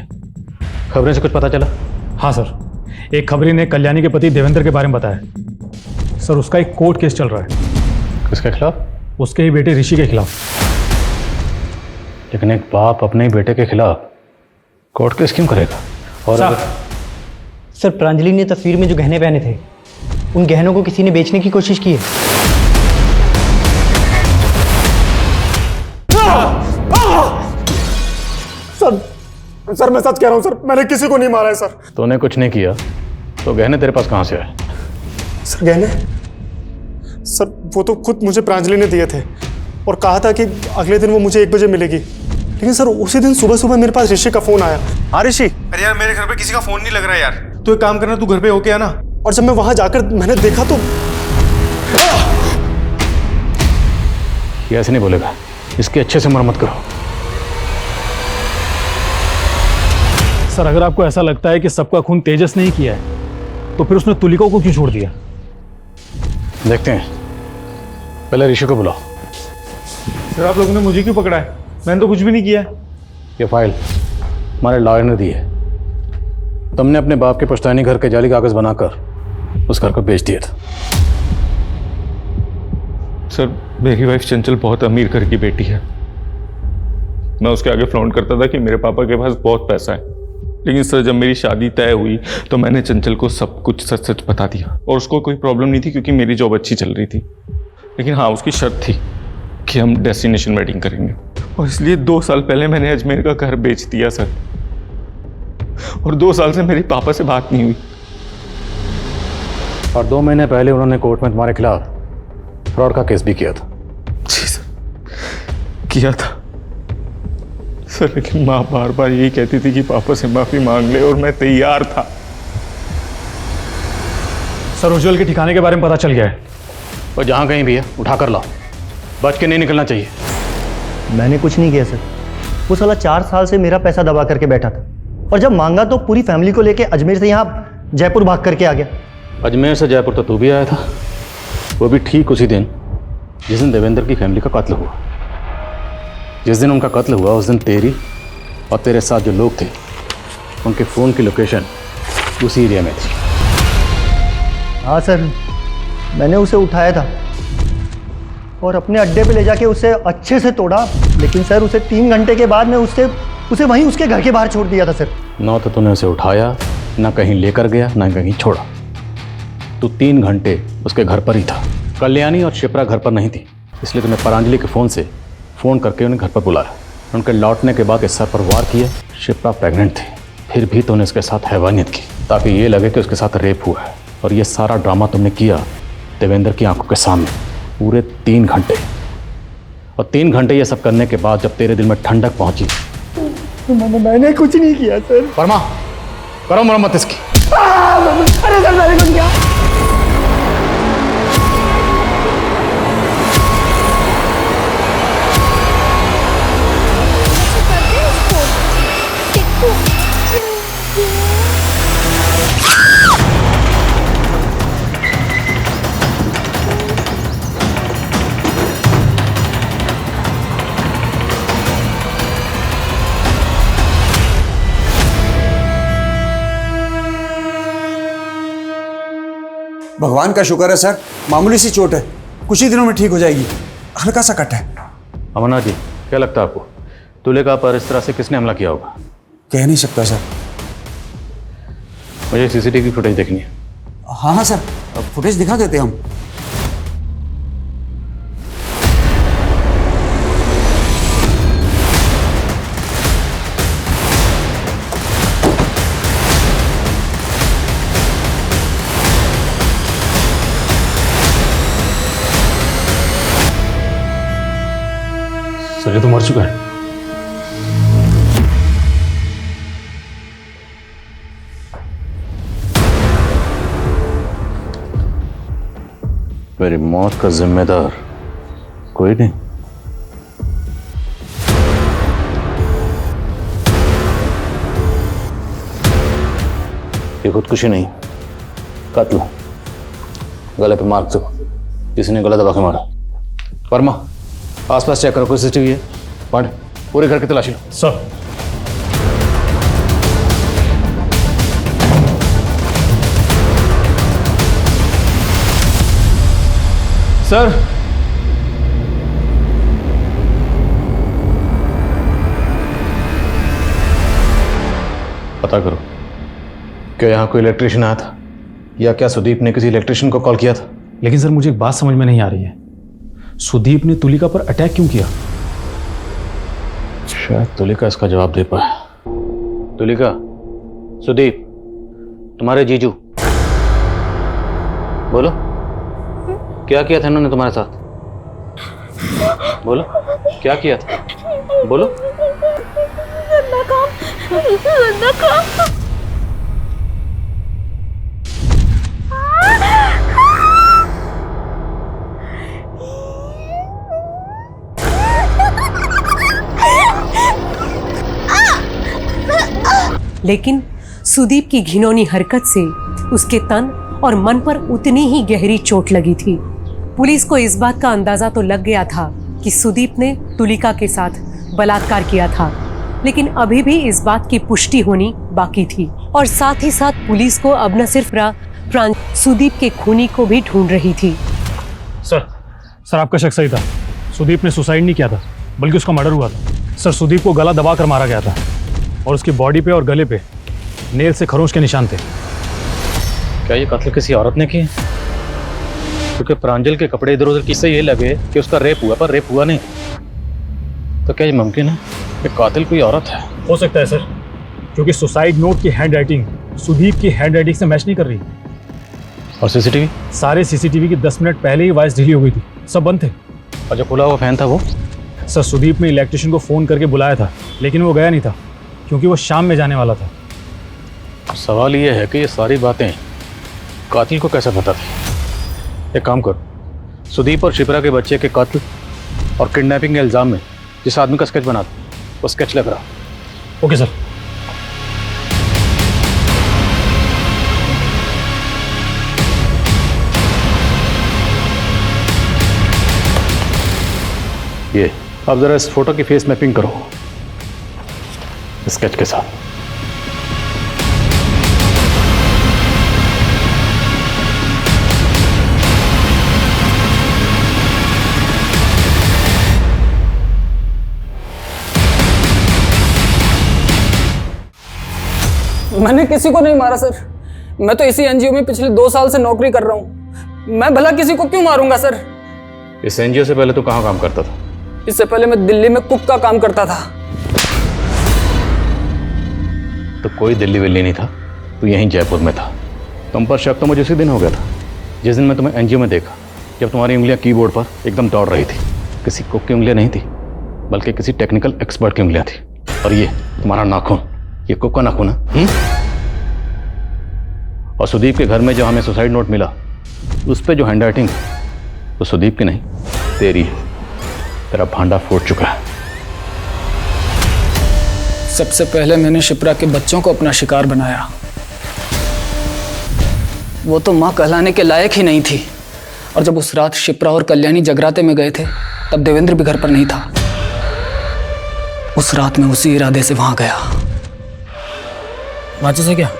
खबरें से कुछ पता चला? हाँ सर, एक खबरी ने कल्याणी के पति देवेंद्र के बारे में बताया। सर उसका एक कोर्ट केस चल रहा है। किसके खिलाफ? उसके ही बेटे ऋषि के खिलाफ। लेकिन एक बाप अपने ही बेटे के खिलाफ कोर्ट केस क्यों करेगा? और सर प्रांजलि ने तस्वीर में जो गहने पहने थे, उन गहनों को किसी ने बेचने की कोशिश की है। सर मैं सच कह रहा हूं सर, मैंने किसी को नहीं मारा है सर। तूने कुछ नहीं किया तो गहने तेरे पास कहां से आए? सर गहने? सर वो तो खुद मुझे प्रांजलि ने दिए थे और कहा था कि अगले दिन वो मुझे 1 बजे मिलेगी। लेकिन सर उसी दिन सुबह सुबह मेरे पास ऋषि का फोन आया। हाँ ऋषि? अरे यार मेरे घर पे किसी का फोन नहीं लग रहा यार। तू एक काम करना, तू घर पे होके आना। और जब मैं वहां जाकर मैंने देखा तो ये ऐसे नहीं बोलेगा, इसकी अच्छे से मरम्मत करो। सर अगर आपको ऐसा लगता है कि सबका खून तेजस ने ही किया है, तो फिर उसने तुलिका को क्यों छोड़ दिया? देखते हैं, पहले ऋषि को बुलाओ। सर आप लोगों ने मुझे क्यों पकड़ा है? मैंने तो कुछ भी नहीं किया। ये फाइल हमारे लॉयर ने दी है। तुमने अपने बाप के पुश्तैनी घर के जाली कागज बनाकर उस घर को बेच दिया था। सर मेरी वाइफ चंचल बहुत अमीर घर की बेटी है। मैं उसके आगे फ्लॉन्ट करता था कि मेरे पापा के पास बहुत पैसा है। लेकिन सर जब मेरी शादी तय हुई तो मैंने चंचल को सब कुछ सच सच बता दिया और उसको कोई प्रॉब्लम नहीं थी क्योंकि मेरी जॉब अच्छी चल रही थी। लेकिन हाँ उसकी शर्त थी कि हम डेस्टिनेशन वेडिंग करेंगे और इसलिए 2 साल पहले मैंने अजमेर का घर बेच दिया सर। और 2 साल से मेरे पापा से बात नहीं हुई। और 2 महीने पहले उन्होंने कोर्ट में तुम्हारे खिलाफ फ्रॉड का केस भी किया था। जी सर किया था सर, लेकिन माँ बार बार यही कहती थी कि पापा से माफ़ी मांग ले और मैं तैयार था। सर उज्जवल के ठिकाने के बारे में पता चल गया है। और जहाँ कहीं भी है उठा कर लाओ, बच के नहीं निकलना चाहिए। मैंने कुछ नहीं किया सर। वो साला 4 साल से मेरा पैसा दबा करके बैठा था, और जब मांगा तो पूरी फैमिली को लेके अजमेर से यहाँ जयपुर भाग करके आ गया। अजमेर से जयपुर तो तू भी आया था, वो भी ठीक उसी दिन जिस दिन देवेंद्र की फैमिली का कत्ल हुआ। जिस दिन उनका कत्ल हुआ उस दिन तेरी और तेरे साथ जो लोग थे उनके फ़ोन की लोकेशन उसी एरिया में थी। हाँ सर, मैंने उसे उठाया था और अपने अड्डे पे ले जाके उसे अच्छे से तोड़ा, लेकिन सर उसे 3 घंटे के बाद मैं उसे वहीं उसके घर के बाहर छोड़ दिया था सर। ना तो तूने उसे उठाया, ना कहीं लेकर गया, ना कहीं छोड़ा। तू 3 घंटे उसके घर पर ही था। कल्याणी और शिप्रा घर पर नहीं थी, इसलिए तूने परांजलि के फ़ोन करके उन्हें घर पर बुलाया। उनके लौटने के बाद इस सर पर वार किया। शिप्रा प्रेग्नेंट थी, फिर भी तूने उसके साथ हैवानियत की ताकि ये लगे कि उसके साथ रेप हुआ है। और ये सारा ड्रामा तुमने किया देवेंद्र की आंखों के सामने पूरे 3 घंटे। और 3 घंटे ये सब करने के बाद जब तेरे दिल में ठंडक पहुंची, मैंने कुछ नहीं किया सर। वर्मा, करो मरम्मत इसकी। अरे सर मैंने कुछ किया। भगवान का शुक्र है सर, मामूली सी चोट है, कुछ ही दिनों में ठीक हो जाएगी। हल्का सा कट है। अमरनाथ जी, क्या लगता है आपको तुलिका पर इस तरह से किसने हमला किया होगा? कह नहीं सकता सर। मुझे सीसीटीवी फुटेज देखनी है। हाँ हाँ सर, फुटेज दिखा देते हम। सर ये तो मर चुका है। मेरी मौत का जिम्मेदार कोई नहीं। ये खुदकुशी नहीं, कत्ल। गले पे मार्क दो, किसी ने गला दबा के मारा। वर्मा, आसपास चेक करो, कोई सीसीटीवी है? पांडे, पूरे घर की तलाशी लो। सर सर पता करो, क्या यहाँ कोई इलेक्ट्रिशियन आया था या क्या सुदीप ने किसी इलेक्ट्रिशियन को कॉल किया था? लेकिन सर मुझे एक बात समझ में नहीं आ रही है, सुदीप ने तुलिका पर अटैक क्यों किया? शायद तुलिका इसका जवाब दे पाए। तुलिका, सुदीप, तुम्हारे जीजू, बोलो क्या किया था इन्होंने तुम्हारे साथ? बोलो क्या किया था, बोलो। लेकिन सुदीप की घिनौनी हरकत से उसके तन और मन पर उतनी ही गहरी चोट लगी थी। पुलिस को इस बात का अंदाजा तो लग गया था कि सुदीप ने तुलिका के साथ बलात्कार किया था, लेकिन अभी भी इस बात की पुष्टि होनी बाकी थी। और साथ ही साथ पुलिस को अब न सिर्फ सुदीप के खूनी को भी ढूंढ रही थी। सर आपका शक सही था, सुदीप ने सुसाइड नहीं किया था बल्कि उसका मर्डर हुआ था। सर सुदीप को गला दबाकर मारा गया था और उसकी बॉडी पे और गले पे नेल से खरोंच के निशान थे। क्या ये कत्ल किसी औरत ने किया? क्योंकि प्रांजल के कपड़े इधर उधर किससे ये लगे कि उसका रेप हुआ, पर रेप हुआ नहीं। तो क्या ये मुमकिन है कि कातिल कोई औरत है? हो सकता है सर, क्योंकि सुसाइड नोट की हैंड राइटिंग सुदीप की हैंड राइटिंग से मैच नहीं कर रही। और सीसीटीवी? सारे सीसीटीवी की 10 मिनट पहले ही वॉइस डिलीट हो गई थी, सब बंद थे। और जो खुला हुआ फैन था वो? सर सुदीप ने इलेक्ट्रिशियन को फ़ोन करके बुलाया था, लेकिन वो गया नहीं था क्योंकि वो शाम में जाने वाला था। सवाल ये है कि ये सारी बातें कातिल को कैसे पता था? एक काम करो, सुदीप और शिप्रा के बच्चे के कत्ल और किडनैपिंग के इल्जाम में जिस आदमी का स्केच बना दो, वो स्केच लग रहा। Okay sir. ये अब जरा इस फोटो की फेस मैपिंग करो स्केच के साथ। मैंने किसी को नहीं मारा सर। मैं तो इसी एनजीओ में पिछले 2 साल से नौकरी कर रहा हूँ। मैं भला किसी को क्यों मारूंगा सर? इस एनजीओ से पहले तो कहाँ काम करता था? इससे पहले मैं दिल्ली में कुक का काम करता था। तो कोई दिल्ली विल्ली नहीं था, तो यहीं जयपुर में था। तुम पर शक तो मुझे उसी दिन हो गया था जिस दिन मैं तुम्हें एनजीओ में देखा, जब तुम्हारी उंगलियां कीबोर्ड पर एकदम दौड़ रही थी। किसी कुक की उंगलियां नहीं थी, बल्कि किसी टेक्निकल एक्सपर्ट की उंगलियां थी। और ये तुम्हारा नाखून, ये कुक का नाखून है। और सुदीप के घर में जो हमें सुसाइड नोट मिला, उस पर जो हैंड राइटिंग तो सुदीप की नहीं, तेरी है। तेरा भांडा फूट चुका है। सबसे पहले मैंने शिप्रा के बच्चों को अपना शिकार बनाया। वो तो माँ कहलाने के लायक ही नहीं थी। और जब उस रात शिप्रा और कल्याणी जगराते में गए थे, तब देवेंद्र भी घर पर नहीं था। उस रात मैं उसी इरादे से वहां गया। माचिस है क्या?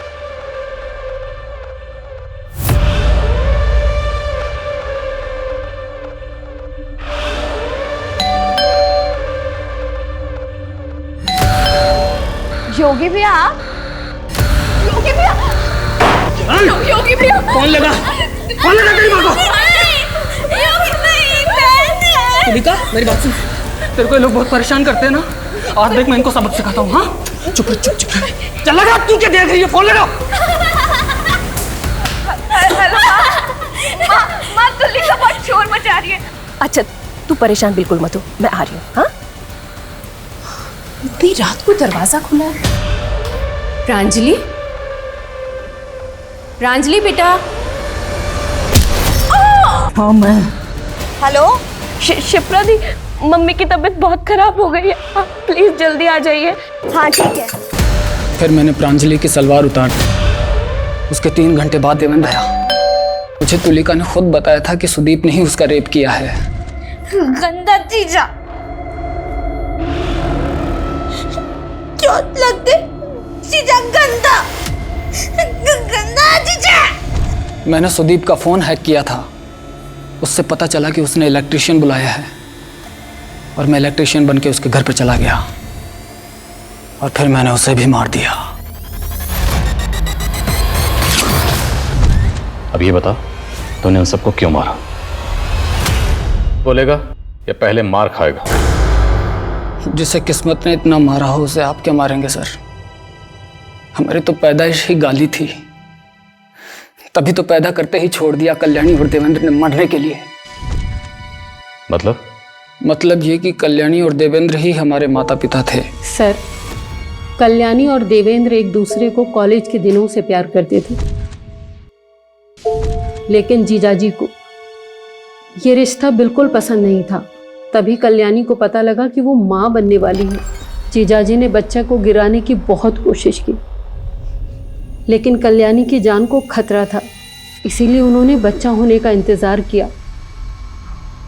योगी भैया, योगी भैया, योगी भैया, कौन लगा? कौन लगा तेरी माँ को? तुलिका, मेरी बात सुन। तेरे को ये लोग बहुत परेशान करते हैं ना। आज देख मैं इनको सबक सिखाता हूँ। हाँ, चुप रह, चुप चुप रह। चल लगा, तू क्या देख रही है? फोन लगा। माँ तुलिका बहुत शोर मचा रही है। अच्छा तू परेशान बिल्कुल मत हो, मैं आ रही हूँ। हाँ, इतनी रात को दरवाजा खुला है। प्रांजलि, प्रांजलि बेटा। हाँ मैं। हेलो शिप्रा दी, मम्मी की तबीयत बहुत खराब हो गई है, आप प्लीज जल्दी आ जाइए। हाँ ठीक है। फिर मैंने प्रांजलि की सलवार उतार दी। उसके 3 घंटे बाद देवेंद्र आया। मुझे तुलिका ने खुद बताया था कि सुदीप ने ही उसका रेप किया है। गंदा चीजा, चोट लगते चीजा, गंदा गंदा चीजा। मैंने सुदीप का फोन हैक किया था। उससे पता चला कि उसने इलेक्ट्रिशियन बुलाया है, और मैं इलेक्ट्रिशियन बन के उसके घर पर चला गया, और फिर मैंने उसे भी मार दिया। अब ये बता, तूने उन सबको क्यों मारा? बोलेगा या पहले मार खाएगा? जिसे किस्मत ने इतना मारा हो उसे आप क्या मारेंगे सर? हमारी तो पैदाइश ही गाली थी। तभी तो पैदा करते ही छोड़ दिया कल्याणी और देवेंद्र ने मरने के लिए। मतलब ये कि कल्याणी और देवेंद्र ही हमारे माता पिता थे। सर, कल्याणी और देवेंद्र एक दूसरे को कॉलेज के दिनों से प्यार करते थे, लेकिन जीजाजी को ये रिश्ता बिल्कुल पसंद नहीं था। तभी कल्याणी को पता लगा कि वो माँ बनने वाली है। जीजाजी ने बच्चा को गिराने की बहुत कोशिश की, लेकिन कल्याणी की जान को खतरा था, इसीलिए उन्होंने बच्चा होने का इंतज़ार किया।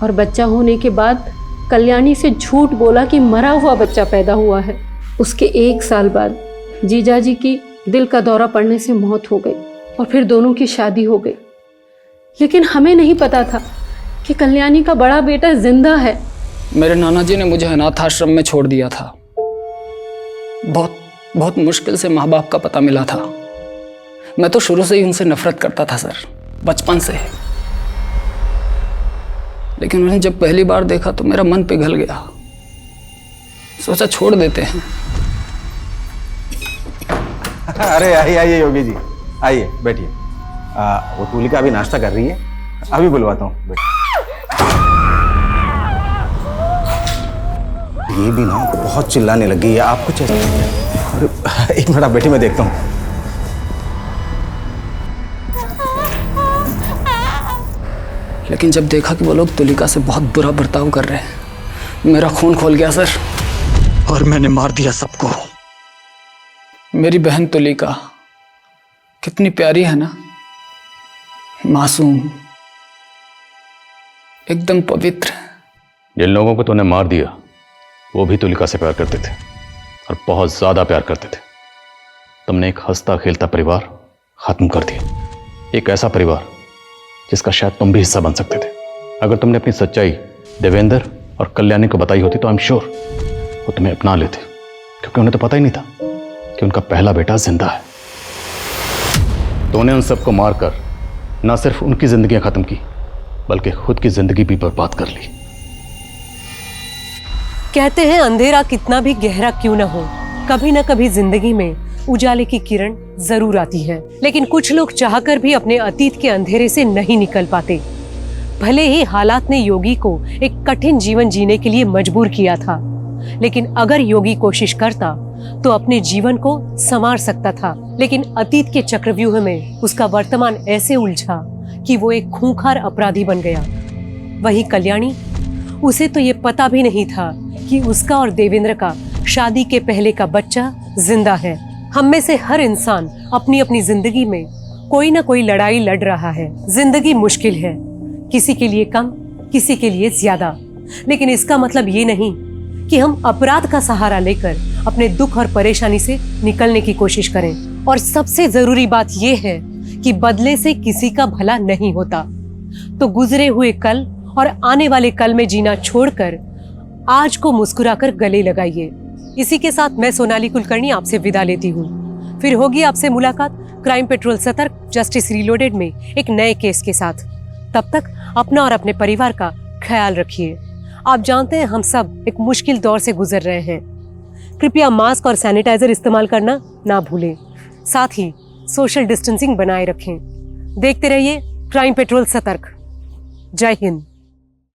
और बच्चा होने के बाद कल्याणी से झूठ बोला कि मरा हुआ बच्चा पैदा हुआ है। उसके 1 साल बाद जीजाजी की दिल का दौरा पड़ने से मौत हो गई, और फिर दोनों की शादी हो गई। लेकिन हमें नहीं पता था कि कल्याणी का बड़ा बेटा जिंदा है। मेरे नाना जी ने मुझे अनाथ आश्रम में छोड़ दिया था। बहुत मुश्किल से माँ बाप का पता मिला था। मैं तो शुरू से ही उनसे नफरत करता था सर, बचपन से। लेकिन उन्हें जब पहली बार देखा तो मेरा मन पिघल गया। सोचा छोड़ देते हैं। अरे आइए योगी जी, आइए बैठिए। वो तुलिका अभी नाश्ता कर रही है, अभी बुलवाता हूँ। ये भी ना बहुत चिल्लाने लगी है। आप कुछ एक मिनट आप बैठी, मैं देखता हूँ। लेकिन जब देखा कि वो लोग तुलिका से बहुत बुरा बर्ताव कर रहे हैं, मेरा खून खोल गया सर, और मैंने मार दिया सबको। मेरी बहन तुलिका कितनी प्यारी है ना, मासूम, एकदम पवित्र। जिन लोगों को तूने मार दिया वो भी तुलिका से प्यार करते थे और बहुत ज्यादा प्यार करते थे। तुमने एक हंसता खेलता परिवार खत्म कर दिया, एक ऐसा परिवार जिसका शायद तुम भी हिस्सा बन सकते थे। अगर तुमने अपनी सच्चाई देवेंद्र और कल्याणी को बताई होती तो आई एम श्योर वो तुम्हें अपना लेते, क्योंकि उन्हें तो पता ही नहीं था कि उनका पहला बेटा जिंदा है। तूने उन सबको मारकर न सिर्फ उनकी जिंदगियां खत्म की बल्कि खुद की जिंदगी भी बर्बाद कर ली। कहते हैं अंधेरा कितना भी गहरा क्यों न हो, कभी न कभी जिंदगी में उजाले की किरण जरूर आती है। लेकिन कुछ लोग चाहकर भी अपने अतीत के अंधेरे से नहीं निकल पाते। भले ही हालात ने योगी को एक कठिन जीवन जीने के लिए मजबूर किया था, लेकिन अगर योगी कोशिश करता तो अपने जीवन को संवार सकता था। लेकिन अतीत के चक्रव्यूह में उसका वर्तमान ऐसे उलझा कि वो एक खूंखार अपराधी बन गया। वहीं कल्याणी, उसे तो ये पता भी नहीं था कि उसका और देवेंद्र का शादी के पहले का बच्चा जिंदा है। हम में से हर इंसान अपनी अपनी जिंदगी में कोई ना कोई लड़ाई लड़ रहा है। जिंदगी मुश्किल है, किसी के लिए कम, किसी के लिए ज्यादा, लेकिन इसका मतलब ये नहीं कि हम अपराध का सहारा लेकर अपने दुख और परेशानी से निकलने की कोशिश करें। और सबसे जरूरी बात यह है कि बदले से किसी का भला नहीं होता। तो गुजरे हुए कल और आने वाले कल में जीना छोड़कर आज को मुस्कुराकर गले लगाइए। इसी के साथ मैं सोनाली कुलकर्णी आपसे विदा लेती हूँ। फिर होगी आपसे मुलाकात क्राइम पेट्रोल सतर्क जस्टिस रीलोडेड में एक नए केस के साथ। तब तक अपना और अपने परिवार का ख्याल रखिए। आप जानते हैं हम सब एक मुश्किल दौर से गुजर रहे हैं। कृपया मास्क और सैनिटाइजर इस्तेमाल करना ना भूलें। साथ ही सोशल डिस्टेंसिंग बनाए रखें। देखते रहिए क्राइम पेट्रोल सतर्क। जय हिंद।